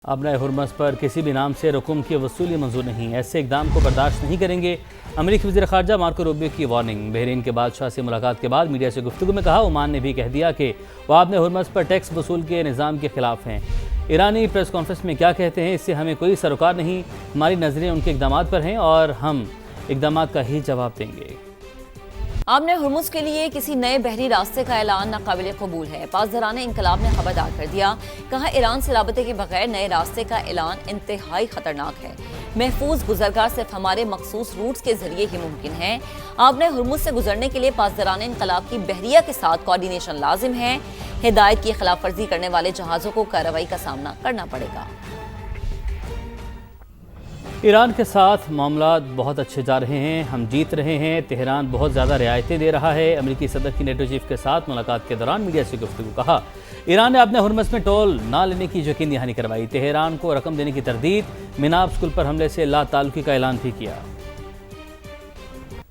अपना हुर्मस पर किसी भी नाम से रकूम की वसूली मंजूर नहीं, ऐसे इकदाम को बर्दाश्त नहीं करेंगे। अमरीकी वज़ीर ख़ारजा मार्को रूबियो की वार्निंग। बहरीन के बादशाह से मुलाकात के बाद मीडिया से गुफ्तगू में कहा, ओमान ने भी कह दिया कि वह अपने हुर्मस पर टैक्स वसूल के निज़ाम के खिलाफ हैं। ईरानी प्रेस कॉन्फ्रेंस में क्या कहते हैं, इससे हमें कोई सरोकार नहीं। हमारी नज़रें उनके इकदाम पर हैं और हम इकदाम का ही जवाब देंगे। आपने हुर्मुज़ के लिए किसी नए बहरी रास्ते का ऐलान नाकाबिल कबूल है। पासदाराने इंकलाब ने खबरदार कर दिया, कहा ईरान से राबते के बगैर नए रास्ते का ऐलान इंतहाई खतरनाक है। महफूज गुजरगाह सिर्फ हमारे मखसूस रूट्स के जरिए ही मुमकिन है। आपने हुर्मुज़ से गुजरने के लिए पासदाराने इंकलाब की बहरिया के साथ कोऑर्डिनेशन लाजिम है। हिदायत की खिलाफ वर्जी करने वाले जहाज़ों को कार्रवाई का सामना करना पड़ेगा। ईरान के साथ मामलात बहुत अच्छे जा रहे हैं, हम जीत रहे हैं। तेहरान बहुत ज़्यादा रियायतें दे रहा है। अमेरिकी सदर की नेटो चीफ के साथ मुलाकात के दौरान मीडिया से गुफ्तगू। कहा, ईरान ने अपने हुर्मस में टोल ना लेने की यकीन दहानी करवाई। तेहरान को रकम देने की तरदीद। मिनाब स्कूल पर हमले से ला ताल्लुकी का ऐलान भी किया।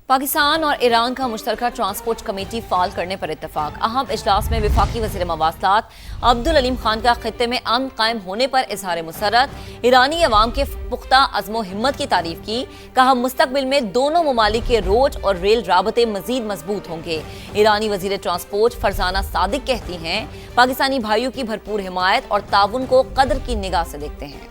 पाकिस्तान और ईरान का मुश्तरका ट्रांसपोर्ट कमेटी फाल करने पर इत्तफाक। अहम इजलास में वफाकी वज़ीर मवासलात अब्दुल अलीम खान का खित्ते में अमन कायम होने पर इजहार मुसर्रत। ईरानी अवाम के पुख्ता अज़्म हिम्मत की तारीफ की। कहा, मुस्तकबिल में दोनों ममालिक के रोड और रेल राबते मजीद मजबूत होंगे। ईरानी वज़ीर ट्रांसपोर्ट फरजाना सादिक कहती हैं, पाकिस्तानी भाइयों की भरपूर हिमायत और ताउन को कदर की निगाह से देखते हैं।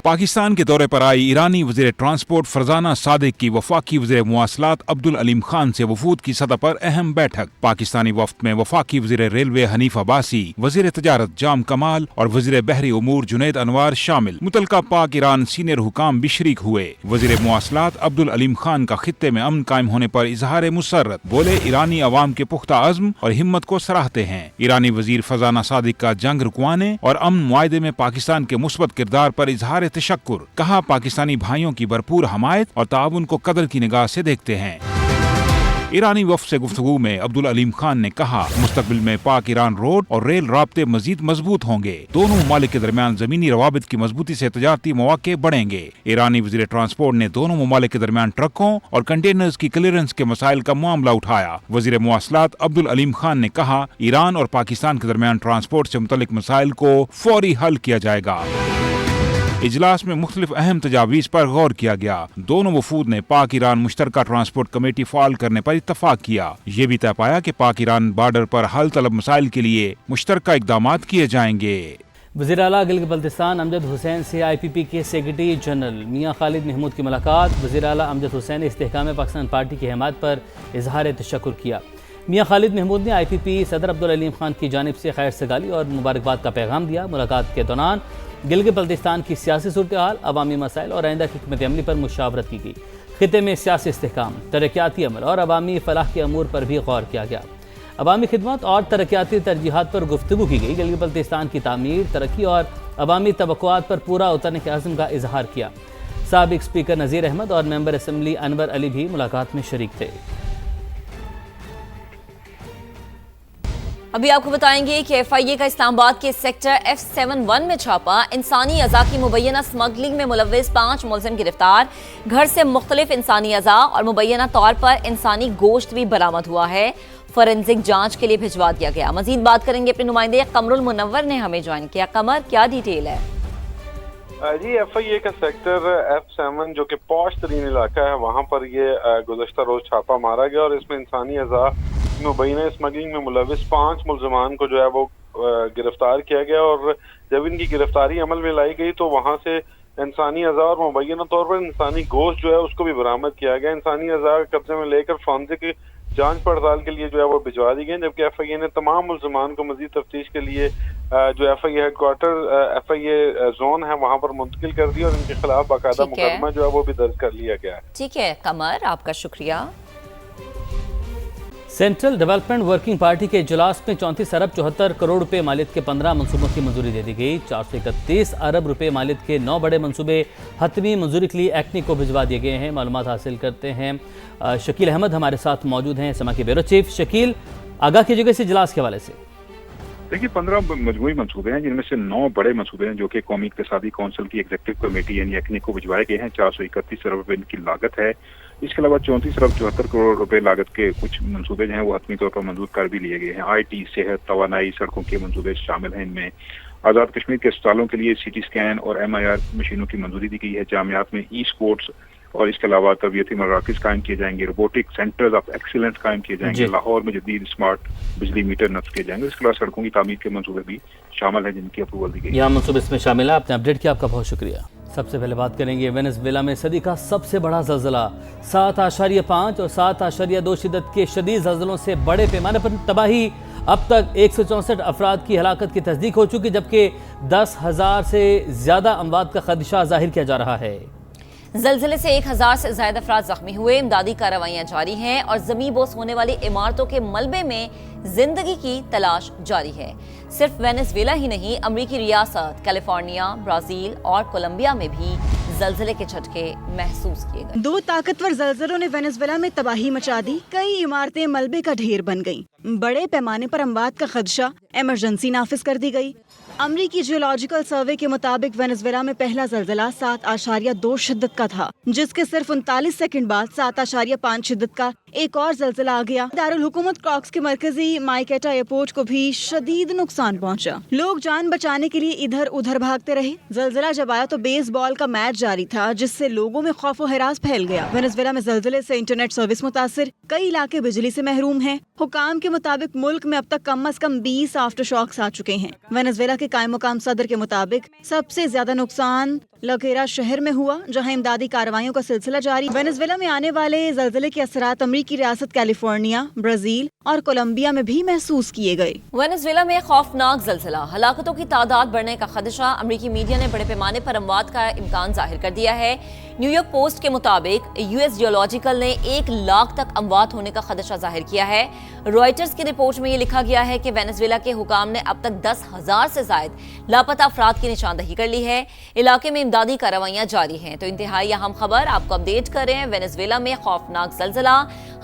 पाकिस्तान के दौरे पर आई ईरानी वज़ीर ट्रांसपोर्ट फरजाना सादिक की वफाकी वज़ीर मुवासलात अब्दुल अलीम खान से वफूद की सतह पर अहम बैठक। पाकिस्तानी वफ्द में वफाकी वज़ीर रेलवे हनीफ अब्बासी, वज़ीर तजारत जाम कमाल और वज़ीर बहरी उमूर जुनैद अनवार शामिल। मुतलका पाक ईरान सीनियर हुकाम भी शरीक हुए। वज़ीर मुवासलात अब्दुल अलीम खान का खित्ते में अमन कायम होने पर इजहार मुसर्रत। बोले, ईरानी अवाम के पुख्ता अज़्म और हिम्मत को सराहते हैं। ईरानी वज़ीर फरजाना सादिक का जंग रुकवाने और अमन मुआहदे में पाकिस्तान के मुस्बत किरदार पर इजहार तशक्कुर। कहा, पाकिस्तानी भाइयों की भरपूर हमायत और ताउन को कदर की निगाह से देखते हैं। ईरानी वफ़द से गुफ्तगू में अब्दुल अलीम खान ने कहा, मुस्तकबिल में पाक ईरान रोड और रेल राब्ते मजीद मजबूत होंगे। दोनों ममालिक के दरमियान जमीनी रवाबित की मजबूती से तजारती मौके बढ़ेंगे। ईरानी वज़ीर ट्रांसपोर्ट ने दोनों ममालिक के दरमियान ट्रकों और कंटेनर्स की क्लियरेंस के मसाइल का मामला उठाया। वज़ीर मुवासलात अब्दुल अलीम खान ने कहा, ईरान और पाकिस्तान के दरमियान ट्रांसपोर्ट से मुतल्लिक मसाइल को फौरी हल किया जाएगा। इजलास में मुख्तलिफ अहम तजावीज़ पर गौर किया गया। दोनों वफूद ने पाक ईरान मुश्तरका ट्रांसपोर्ट कमेटी फाल करने पर इत्तफाक किया। ये भी तय पाया कि पाक ईरान बॉर्डर पर हल तलब मसाइल के लिए मुश्तरका इक़दामात किए जाएंगे। वज़ीर आला गिलगित बल्तिस्तान अमजद हुसैन से IPP के सेक्रेटरी जनरल मियां खालिद महमूद की मुलाकात। वज़ीर आला अमजद हुसैन ने इस्तेहकाम पाकिस्तान पार्टी की हिमायत पर इजहार तशक्कुर किया। मियां खालिद महमूद ने IPP सदर अब्दुल अलीम खान की जानिब से खैर सगाली और मुबारकबाद का पैगाम दिया। मुलाकात के दौरान गिलगित बल्तिस्तान की सियासी सूरत हाल, अवामी मसाइल और आइंदा की हिकमत अमली पर मुशावरत की गई। खित्ते में सियासी इस्तेहकाम, तरक्याती अमल और अवामी फलाह के अमूर पर भी गौर किया गया। अवामी खिदमत और तरक्याती तरजीहात पर गुफ्तगू की गई। गिलगित बल्तिस्तान की तामीर, तरक्की और अवामी तवक्कुआत पर पूरा उतरने के अज़्म का इजहार किया। साबिक स्पीकर नज़ीर अहमद और मेंबर असम्बली अनवर अली भी मुलाकात में शरीक थे। अभी आपको बताएंगे कि FIA का इस्लामाबाद के सेक्टर F71 में छापा। इंसानी अज़ा की मुबैना स्मगलिंग में मुलव्विस 5 मुलज़िम गिरफ्तार। घर से मुख्तलिफ इंसानी अज़ा और मुबैना तौर पर इंसानी गोश्त भी बरामद हुआ है। फॉरेंसिक जांच के लिए भिजवा दिया गया। मजीद बात करेंगे अपने नुमाइंदे कमरुल मुनव्वर ने हमें ज्वाइन किया। कमर, क्या डिटेल है? जी, FIA का सेक्टर F7 जो कि पॉश तरीन इलाका है, वहाँ पर ये गुज़श्ता रोज़ छापा मारा गया और इसमें इंसानी अज़ा मुबैना स्मगलिंग में मुलव्विस 5 मुलज़मान को जो है वो गिरफ्तार किया गया। और जब इनकी गिरफ्तारी अमल में लाई गई तो वहाँ से इंसानी अज़ा और मुबैना तौर पर इंसानी गोश्त जो है उसको भी बरामद किया गया। इंसानी अज़ा कब्जे में लेकर फॉरेंसिक जांच पड़ताल के लिए जो है वो भिजवा दी गई, जबकि FIA ने तमाम मुलज़मान को मज़ीद तफ्तीश के लिए जो FIA हेडक्वार्टर FIA जोन है वहाँ पर मुंतकिल कर दिया और इनके खिलाफ बाकायदा मुकदमा जो है वो भी दर्ज कर लिया गया है। ठीक है कमर, आपका शुक्रिया। सेंट्रल डेवलपमेंट वर्किंग पार्टी के इजलास में 34 अरब 74 करोड़ रुपए मालियत के 15 मनसूबों की मंजूरी दे दी गई। 431 अरब रुपए मालियत के 9 बड़े मंसूबे हतमी मंजूरी के लिए एक्निक को भिजवा दिए गए हैं। मालूमात हासिल करते हैं, शकील अहमद हमारे साथ मौजूद हैं, समा के ब्यूरो चीफ। शकील, आगाह कीजिएगा इस इजलास के हवाले से। देखिए, 15 मजमूई मंसूबे हैं जिनमें से 9 बड़े मंसूबे हैं जो कि कौमी इक़्तिसादी कौंसिल की एग्जीक्यूटिव कमेटी यानी एक्निक को भिजवाए गए हैं। 431 अरब रुपए इनकी लागत है। इसके अलावा 34 अरब 74 करोड़ रुपए लागत के कुछ मंसूबे जो हैं वो हतमी तौर पर मंजूर कर भी लिए गए हैं। IT, सेहत, तवानाई, सड़कों के मंसूबे शामिल हैं इनमें। आज़ाद कश्मीर के अस्पतालों के लिए CT स्कैन और MIR मशीनों की मंजूरी दी गई है। जामियात में ई-स्पोर्ट्स और इसके अलावा तबीयती मराकज़ कायम किए जाएंगे। रोबोटिक सेंटर्स ऑफ एक्सीलेंस कायम किए जाएंगे। लाहौर में जदीद स्मार्ट बिजली मीटर नस्ब किए जाएंगे। इसके अलावा सड़कों की तामीर के मंसूबे भी शामिल हैं जिनकी अप्रूवल दी गई है। यहाँ मंसूबे इसमें शामिल है। आपने अपडेट किया, आपका बहुत शुक्रिया। सबसे पहले बात करेंगे वेनेजुएला में सदी का सबसे बड़ा ज़लज़ला 7.5 और 7.2 शिद्दत के शदीद ज़लज़लों से बड़े पैमाने पर तबाही। अब तक 164 अफराद की हलाकत की तस्दीक हो चुकी, जबकि 10,000 से ज़्यादा अमवात का खदशा जाहिर किया जा रहा है। ज़लज़ले से 1,000 से ज़्यादा अफराद ज़ख्मी हुए। इमदादी कार्रवाइयाँ जारी हैं और ज़मीन बोस होने वाली इमारतों के मलबे में जिंदगी की तलाश जारी है। सिर्फ वेनेजुएला ही नहीं, अमरीकी रियासत कैलिफोर्निया, ब्राजील और कोलंबिया में भी ज़लज़ले के झटके महसूस किए गए। 2 ताकतवर ज़लज़लों ने वेनेजुएला में तबाही मचा दी। कई इमारतें मलबे का ढेर बन गईं। बड़े पैमाने पर अमवात का खदशा, इमरजेंसी नाफिज कर दी गई। अमरीकी जियोलॉजिकल सर्वे के मुताबिक वेनेजुएला में पहला ज़लज़ला 7.2 शिद्दत का था, जिसके सिर्फ 39 सेकंड बाद 7.5 शिद्दत का एक और ज़लज़ला आ गया। दारुल हुकूमत क्रॉक्स के मरकजी माइकेटा एयरपोर्ट को भी शदीद नुकसान पहुंचा। लोग जान बचाने के लिए इधर उधर भागते रहे। ज़लज़ला जब आया तो बेसबॉल का मैच जारी था, जिससे लोगों में खौफ व हिरास फैल गया। वेनेजुएला में ज़लज़ले से इंटरनेट सर्विस मुतासिर, कई इलाके बिजली से महरूम हैं। हुकाम के मुताबिक मुल्क में अब तक कम अज कम 20 आफ्टर शॉक्स आ चुके हैं। वेनेजुएला के कायम मुकाम सदर के मुताबिक सबसे ज्यादा नुकसान लकेरा शहर में हुआ, जहां इमदादी कार्रवाइयों का सिलसिला जारी। वेनेजुएला में आने वाले ज़लज़ले के असरात अमरीकी रियासत कैलिफोर्निया, ब्राजील और कोलंबिया में भी महसूस किए गए। वेनेजुएला में खौफनाक ज़लज़ला, हलाकतों की तादाद बढ़ने का खदशा। अमरीकी मीडिया ने बड़े पैमाने पर अमवात का इम्कान जाहिर कर दिया है। न्यूयॉर्क पोस्ट के मुताबिक US जियोलॉजिकल ने 1 लाख तक अमवात होने का खदशा जाहिर किया है। रॉयटर्स की रिपोर्ट में ये लिखा गया है कि वेनेजुएला के हुकाम ने अब तक 10,000 से ज़ायद लापता अफराद की निशानदही कर ली है। इलाके में इमदादी कार्रवाइयाँ जारी हैं। तो इंतहाई अहम खबर आपको अपडेट कर रहे हैं। वेनेजुएला में खौफनाक ज़लज़ला,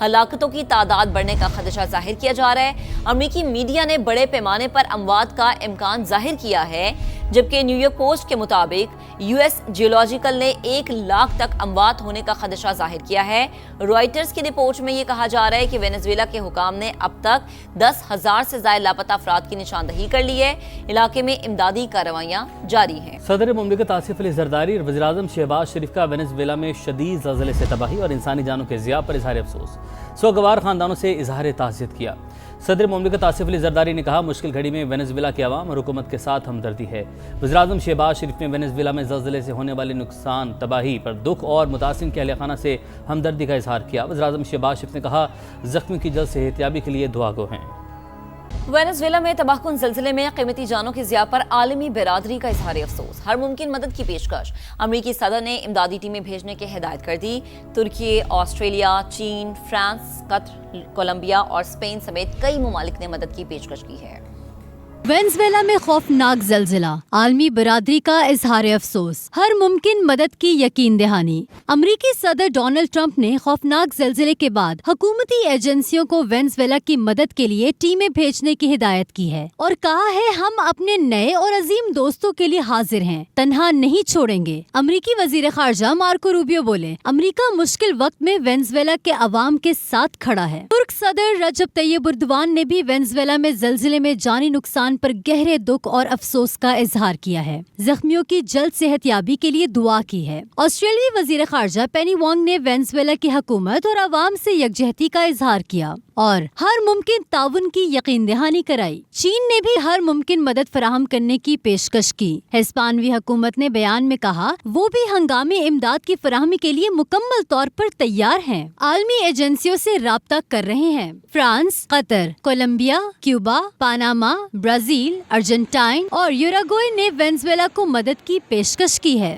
हलाकतों की तादाद बढ़ने का खदशा जाहिर किया जा रहा है। अमरीकी मीडिया ने बड़े पैमाने पर अमवात का इम्कान जाहिर किया है, जबकि न्यूयॉर्क पोस्ट के मुताबिक US जियोलॉजिकल ने 1 लाख तक अमवात होने का खदशा जाहिर किया है। रॉयटर्स की रिपोर्ट में ये कहा जा रहा है कि वेनेजुएला के हुकाम ने अब तक 10,000 से ज्यादा लापता अफराद की निशानदही कर ली है। इलाके में इमदादी कार्रवाइयाँ जारी हैं। सदर मुमलिकत आसिफ अली जरदारी और वज़ीर-ए-आज़म शहबाज शरीफ का वेनेजुएला में शदीद ज़लज़ले से तबाही और इंसानी जानों के ज़िया पर इज़हार अफसोस। सोगवार खानदानों से इज़हार ताज़ियत किया। सदर मुमलिकत आसिफ अली जरदारी ने कहा, मुश्किल घड़ी में वेनेजुएला के अवाम और हुकूमत के साथ हमदर्दी है। वज़ीर-ए-आज़म शहबाज शरीफ ने वेनेजुएला में ज़लज़ले से होने वाले नुकसान, तबाही पर दुख और मुतासिर के अहल खाना से हमदर्दी का इज़हार किया। वज़ीर-ए-आज़म शहबाज शरीफ ने कहा, ज़ख्मी की जल्द सेहतयाबी के लिए दुआ गो हैं। वेनेजुएला में तबाहकुन ज़लज़ले में कीमती जानों की ज़िया पर आलमी बिरादरी का इज़हार अफसोस। हर मुमकिन मदद की पेशकश। अमरीकी सदर ने इमदादी टीमें भेजने की हिदायत कर दी। तुर्की, ऑस्ट्रेलिया, चीन, फ्रांस, कतर, कोलंबिया और स्पेन समेत कई ममालिक ने मदद की पेशकश की है। वेनेजुएला में खौफनाक ज़लज़ला, आलमी बरादरी का इज़हार अफसोस, हर मुमकिन मदद की यकीन दहानी। अमरीकी सदर डोनाल्ड ट्रंप ने खौफनाक ज़लज़ले के बाद हुकूमती एजेंसियों को वेनेजुएला की मदद के लिए टीमें भेजने की हिदायत की है और कहा है, हम अपने नए और अजीम दोस्तों के लिए हाजिर हैं, तन्हा नहीं छोड़ेंगे। अमरीकी वजीर खारजा मार्को रूबियो बोले, अमरीका मुश्किल वक्त में वेनेजुएला के अवाम के साथ खड़ा है। तुर्क सदर रजब तैयब एर्दोगान ने भी वेनेजुएला में ज़लज़ले में जानी नुकसान पर गहरे दुख और अफसोस का इजहार किया है। जख्मियों की जल्द सेहतयाबी के लिए दुआ की है। ऑस्ट्रेलियाई वजीर खारजा पेनी वांग ने वेनेजुएला की हुकूमत और आवाम से यकजहती का इजहार किया और हर मुमकिन ताउन की यकीन दहानी कराई। चीन ने भी हर मुमकिन मदद फराहम करने की पेशकश की। हिस्पानवी हुकूमत ने बयान में कहा, वो भी हंगामी इमदाद की फराहमी के लिए मुकम्मल तौर पर तैयार हैं। आलमी एजेंसियों से राब्ता कर रहे हैं। France, Qatar, Colombia, Cuba, Panama, Brazil, Argentine और यूरुग्वे ने वेनेजुएला को मदद की पेशकश की है।